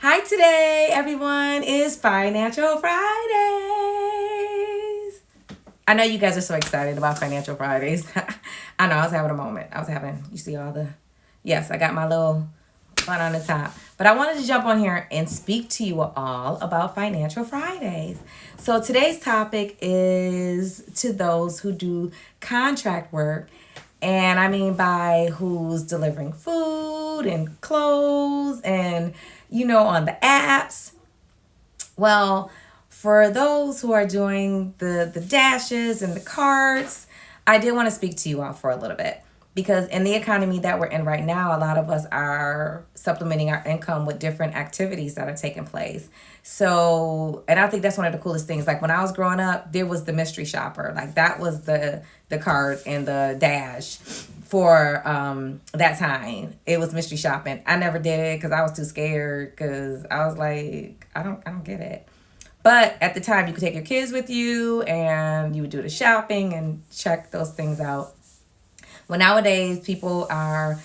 Hi, today, everyone, is Financial Fridays. I know you guys are so excited about Financial Fridays. I know, I was having a moment. You see all the, yes, I got my little fun on the top. But I wanted to jump on here and speak to you all about Financial Fridays. So today's topic is to those who do contract work. And I mean by who's delivering food and clothes and, on the apps. Well, for those who are doing the dashes and the carts, I did want to speak to you all for a little bit because in the economy that we're in right now, a lot of us are supplementing our income with different activities that are taking place. So, and I think that's one of the coolest things. Like when I was growing up, there was the mystery shopper. Like that was the cart and the dash for that time. It was mystery shopping. I never did it because I was too scared because I was like, I don't get it. But at the time, you could take your kids with you and you would do the shopping and check those things out. Well, nowadays, people are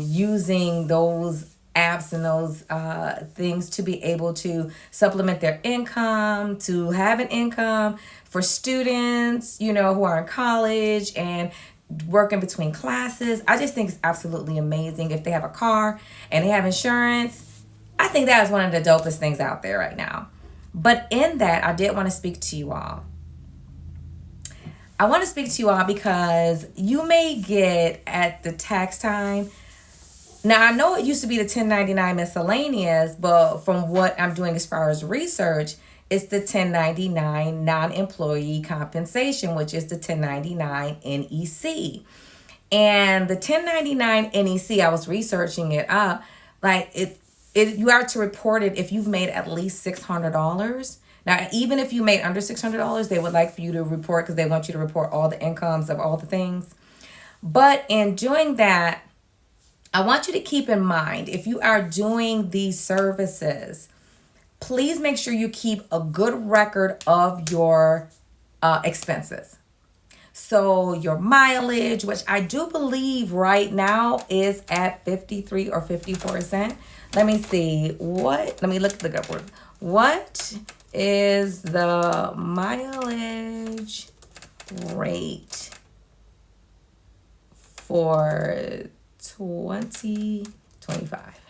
using those apps and those things to be able to supplement their income, to have an income for students, who are in college and working between classes. I just think it's absolutely amazing. If they have a car and they have insurance, I think that is one of the dopest things out there right now. But in that, I did want to speak to you all. I want to speak to you all because you may get at the tax time. Now, I know it used to be the 1099 miscellaneous, but from what I'm doing as far as research, it's the 1099 non-employee compensation, which is the 1099 NEC. And the 1099 NEC, I was researching it up, like you are to report it if you've made at least $600. Now, even if you made under $600, they would like for you to report because they want you to report all the incomes of all the things. But in doing that, I want you to keep in mind, if you are doing these services, please make sure you keep a good record of your expenses. So your mileage, which I do believe right now is at 53 or 54%. Let me see. Let me look up. What is the mileage rate for 2025?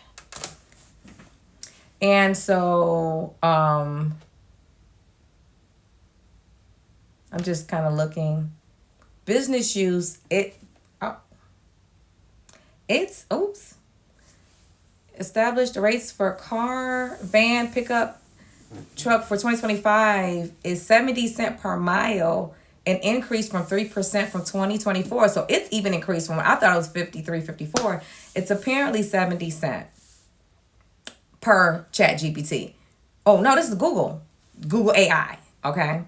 And so I'm just kind of looking. Business use, established rates for car, van, pickup, truck for 2025 is 70 cents per mile, an increase from 3% from 2024. So it's even increased from, I thought it was 53, 54. It's apparently 70 cents per ChatGPT. Oh, no, this is Google AI, okay?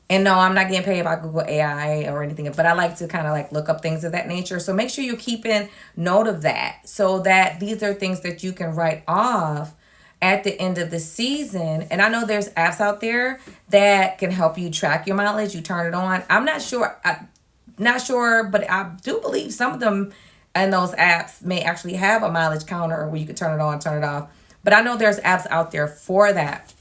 And no, I'm not getting paid by Google AI or anything, but I like to kind of like look up things of that nature. So make sure you're keeping note of that so that these are things that you can write off at the end of the season. And I know there's apps out there that can help you track your mileage. You turn it on. I'm not sure, but I do believe some of them and those apps may actually have a mileage counter where you can turn it on, turn it off. But I know there's apps out there for that.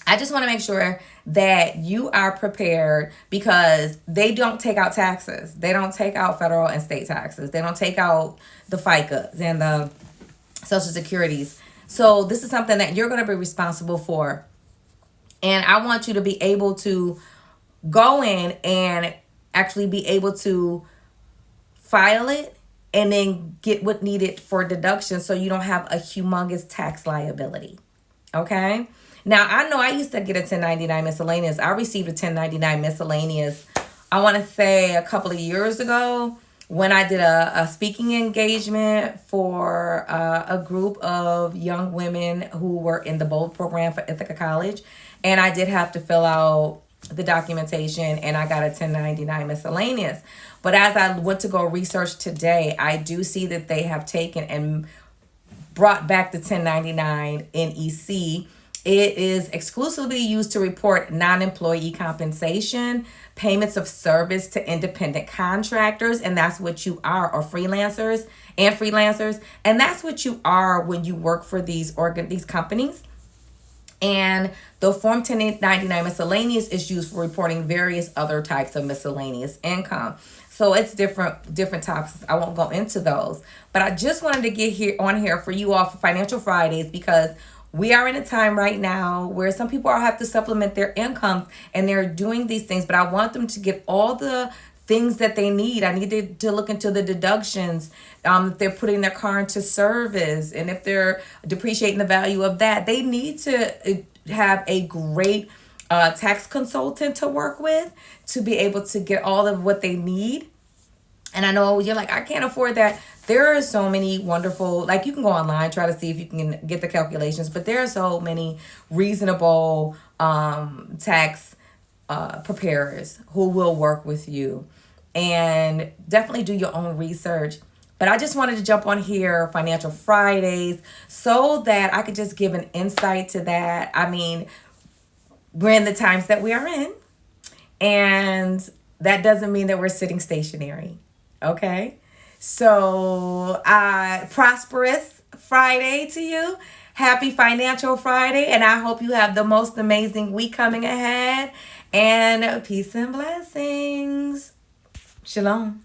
I just want to make sure that you are prepared because they don't take out taxes. They don't take out federal and state taxes. They don't take out the FICAs and the Social Securities. So this is something that you're going to be responsible for. And I want you to be able to go in and actually be able to file it and then get what needed for deduction so you don't have a humongous tax liability. Okay? Now, I know I used to get a 1099 miscellaneous. I received a 1099 miscellaneous, I want to say a couple of years ago when I did a speaking engagement for a group of young women who were in the BOLD program for Ithaca College. And I did have to fill out the documentation and I got a 1099 miscellaneous. But as I went to go research today, I do see that they have taken and brought back the 1099 NEC. It is exclusively used to report non-employee compensation, payments of service to independent contractors, and that's what you are, or freelancers, and that's what you are when you work for these companies. And the Form 1099 miscellaneous is used for reporting various other types of miscellaneous income. So it's different topics. I won't go into those, but I just wanted to get here for you all for Financial Fridays, because we are in a time right now where some people have to supplement their incomes and they're doing these things, but I want them to get all the things that they need. I need to look into the deductions. If they're putting their car into service, and if they're depreciating the value of that, they need to have a great tax consultant to work with to be able to get all of what they need. And I know you're like, I can't afford that. There are so many wonderful, like, you can go online, try to see if you can get the calculations, but there are so many reasonable tax preparers who will work with you. And definitely do your own research. But I just wanted to jump on here, Financial Fridays, so that I could just give an insight to that. I mean, we're in the times that we are in, and that doesn't mean that we're sitting stationary. Okay? So, prosperous Friday to you. Happy Financial Friday, and I hope you have the most amazing week coming ahead. And peace and blessings. Shalom.